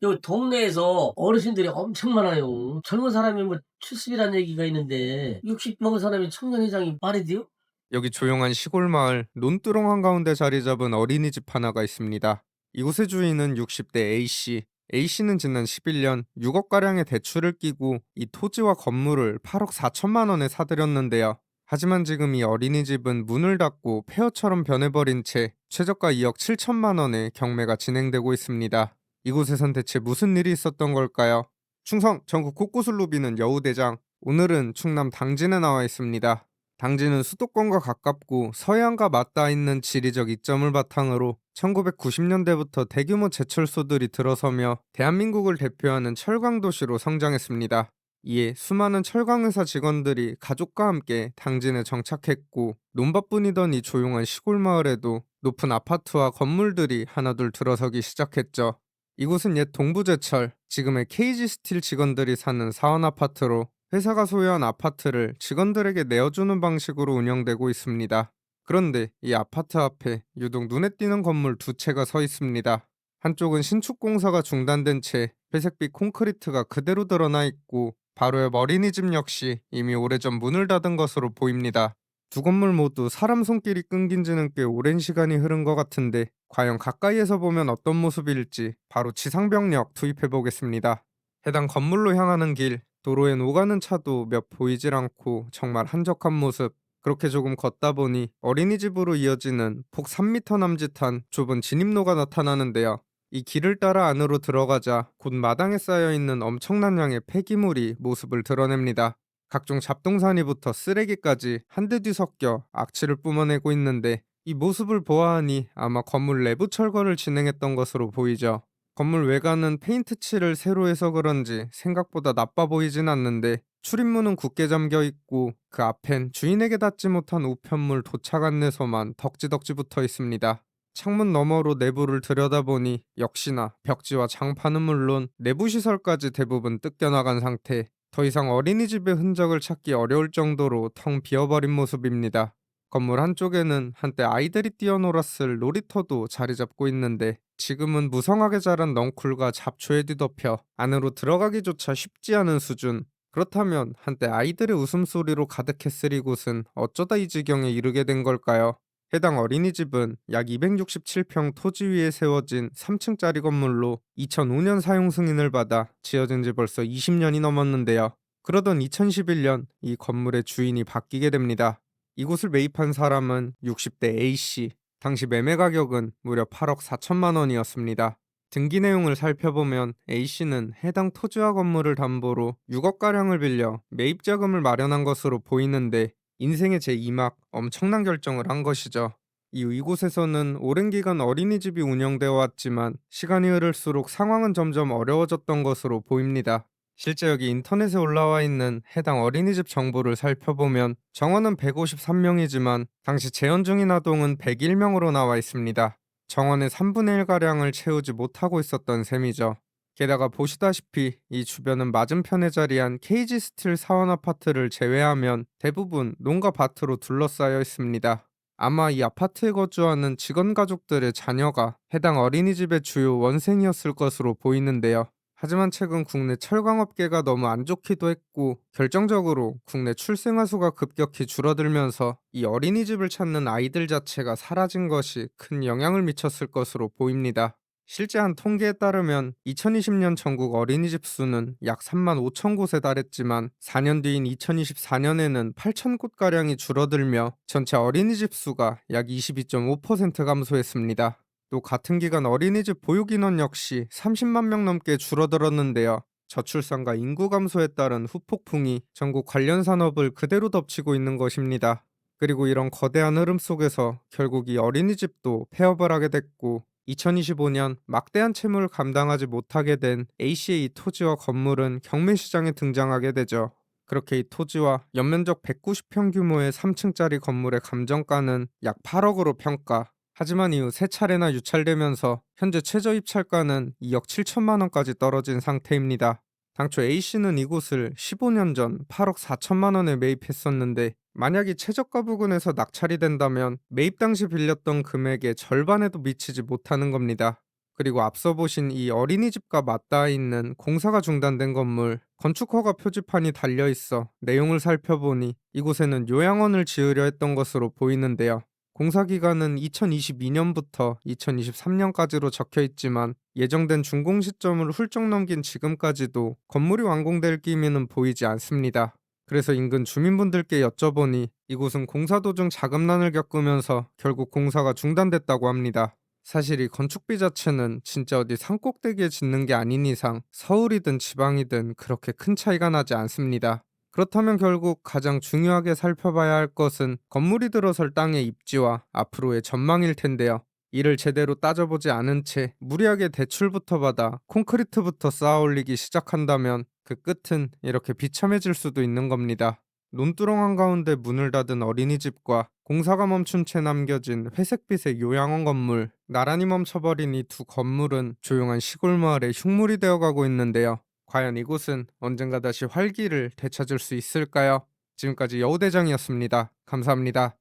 여기 동네에서 어르신들이 엄청 많아요. 젊은 사람이 뭐 70이라는 얘기가 있는데 60 먹은 사람이 청년회장이 말이 돼요? 여기 조용한 시골 마을 논두렁 한가운데 자리 잡은 어린이집 하나가 있습니다. 이곳의 주인은 60대 A씨. A씨는 지난 11년 6억가량의 대출을 끼고 이 토지와 건물을 8억 4천만 원에 사들였는데요. 하지만 지금 이 어린이집은 문을 닫고 폐허처럼 변해버린 채 최저가 2억 7천만 원의 경매가 진행되고 있습니다. 이곳에선 대체 무슨 일이 있었던 걸까요? 충성 전국 곳곳을 누비는 여우대장. 오늘은 충남 당진에 나와 있습니다. 당진은 수도권과 가깝고 서해안과 맞닿아 있는 지리적 이점을 바탕으로 1990년대부터 대규모 제철소들이 들어서며 대한민국을 대표하는 철강 도시로 성장했습니다. 이에 수많은 철강회사 직원들이 가족과 함께 당진에 정착했고, 논밭뿐이던 이 조용한 시골 마을에도 높은 아파트와 건물들이 하나둘 들어서기 시작했죠. 이곳은 옛 동부제철, 지금의 KG스틸 직원들이 사는 사원 아파트로 회사가 소유한 아파트를 직원들에게 내어주는 방식으로 운영되고 있습니다. 그런데 이 아파트 앞에 유독 눈에 띄는 건물 두 채가 서 있습니다. 한쪽은 신축 공사가 중단된 채 회색빛 콘크리트가 그대로 드러나 있고, 바로 옆 어린이집 역시 이미 오래전 문을 닫은 것으로 보입니다. 두 건물 모두 사람 손길이 끊긴 지는 꽤 오랜 시간이 흐른 것 같은데, 과연 가까이에서 보면 어떤 모습일지 바로 지상병력 투입해 보겠습니다. 해당 건물로 향하는 길, 도로엔 오가는 차도 몇 보이질 않고 정말 한적한 모습. 그렇게 조금 걷다 보니 어린이집으로 이어지는 폭 3m 남짓한 좁은 진입로가 나타나는데요. 이 길을 따라 안으로 들어가자 곧 마당에 쌓여있는 엄청난 양의 폐기물이 모습을 드러냅니다. 각종 잡동사니부터 쓰레기까지 한데 뒤섞여 악취를 뿜어내고 있는데, 이 모습을 보아하니 아마 건물 내부 철거를 진행했던 것으로 보이죠. 건물 외관은 페인트 칠을 새로 해서 그런지 생각보다 나빠 보이진 않는데, 출입문은 굳게 잠겨 있고 그 앞엔 주인에게 닿지 못한 우편물 도착 안내서만 덕지덕지 붙어 있습니다. 창문 너머로 내부를 들여다보니 역시나 벽지와 장판은 물론 내부 시설까지 대부분 뜯겨나간 상태. 더 이상 어린이집의 흔적을 찾기 어려울 정도로 텅 비어버린 모습입니다. 건물 한쪽에는 한때 아이들이 뛰어놀았을 놀이터도 자리 잡고 있는데, 지금은 무성하게 자란 넝쿨과 잡초에 뒤덮여 안으로 들어가기조차 쉽지 않은 수준. 그렇다면 한때 아이들의 웃음소리로 가득했을 이곳은 어쩌다 이 지경에 이르게 된 걸까요? 해당 어린이집은 약 267평 토지 위에 세워진 3층짜리 건물로 2005년 사용 승인을 받아 지어진 지 벌써 20년이 넘었는데요. 그러던 2011년 이 건물의 주인이 바뀌게 됩니다. 이곳을 매입한 사람은 60대 A씨. 당시 매매 가격은 무려 8억 4천만 원이었습니다. 등기 내용을 살펴보면 A씨는 해당 토지와 건물을 담보로 6억가량을 빌려 매입 자금을 마련한 것으로 보이는데, 인생의 제2막 엄청난 결정을 한 것이죠. 이후 이곳에서는 오랜 기간 어린이집이 운영되어 왔지만 시간이 흐를수록 상황은 점점 어려워졌던 것으로 보입니다. 실제 여기 인터넷에 올라와 있는 해당 어린이집 정보를 살펴보면 정원은 153명이지만 당시 재현 중인 아동은 101명으로 나와 있습니다. 정원의 3분의 1가량을 채우지 못하고 있었던 셈이죠. 게다가 보시다시피 이 주변은 맞은편에 자리한 KG 스틸 사원 아파트를 제외하면 대부분 농가 밭으로 둘러싸여 있습니다. 아마 이 아파트에 거주하는 직원 가족들의 자녀가 해당 어린이집의 주요 원생이었을 것으로 보이는데요. 하지만 최근 국내 철강업계가 너무 안 좋기도 했고, 결정적으로 국내 출생아 수가 급격히 줄어들면서 이 어린이집을 찾는 아이들 자체가 사라진 것이 큰 영향을 미쳤을 것으로 보입니다. 실제 한 통계에 따르면 2020년 전국 어린이집 수는 약 3만 5천 곳에 달했지만 4년 뒤인 2024년에는 8천 곳가량이 줄어들며 전체 어린이집 수가 약 22.5% 감소했습니다. 또 같은 기간 어린이집 보육 인원 역시 30만 명 넘게 줄어들었는데요. 저출산과 인구 감소에 따른 후폭풍이 전국 관련 산업을 그대로 덮치고 있는 것입니다. 그리고 이런 거대한 흐름 속에서 결국 이 어린이집도 폐업을 하게 됐고, 2025년 막대한 채무를 감당하지 못하게 된 A씨의 이 토지와 건물은 경매 시장에 등장하게 되죠. 그렇게 이 토지와 연면적 190평 규모의 3층짜리 건물의 감정가는 약 8억으로 평가. 하지만 이후 세 차례나 유찰되면서 현재 최저 입찰가는 2억 7천만 원까지 떨어진 상태입니다. 당초 A씨는 이곳을 15년 전 8억 4천만 원에 매입했었는데, 만약 이 최저가 부근에서 낙찰이 된다면 매입 당시 빌렸던 금액의 절반에도 미치지 못하는 겁니다. 그리고 앞서 보신 이 어린이집과 맞닿아 있는 공사가 중단된 건물, 건축허가 표지판이 달려 있어 내용을 살펴보니 이곳에는 요양원을 지으려 했던 것으로 보이는데요. 공사 기간은 2022년부터 2023년까지로 적혀 있지만 예정된 준공 시점을 훌쩍 넘긴 지금까지도 건물이 완공될 기미는 보이지 않습니다. 그래서 인근 주민분들께 여쭤보니 이곳은 공사 도중 자금난을 겪으면서 결국 공사가 중단됐다고 합니다. 사실 이 건축비 자체는 진짜 어디 산꼭대기에 짓는 게 아닌 이상 서울이든 지방이든 그렇게 큰 차이가 나지 않습니다. 그렇다면 결국 가장 중요하게 살펴봐야 할 것은 건물이 들어설 땅의 입지와 앞으로의 전망일 텐데요. 이를 제대로 따져보지 않은 채 무리하게 대출부터 받아 콘크리트부터 쌓아 올리기 시작한다면 그 끝은 이렇게 비참해질 수도 있는 겁니다. 논두렁 한가운데 문을 닫은 어린이집과 공사가 멈춘 채 남겨진 회색빛의 요양원 건물, 나란히 멈춰버린 이 두 건물은 조용한 시골 마을의 흉물이 되어가고 있는데요. 과연 이곳은 언젠가 다시 활기를 되찾을 수 있을까요? 지금까지 여우대장이었습니다. 감사합니다.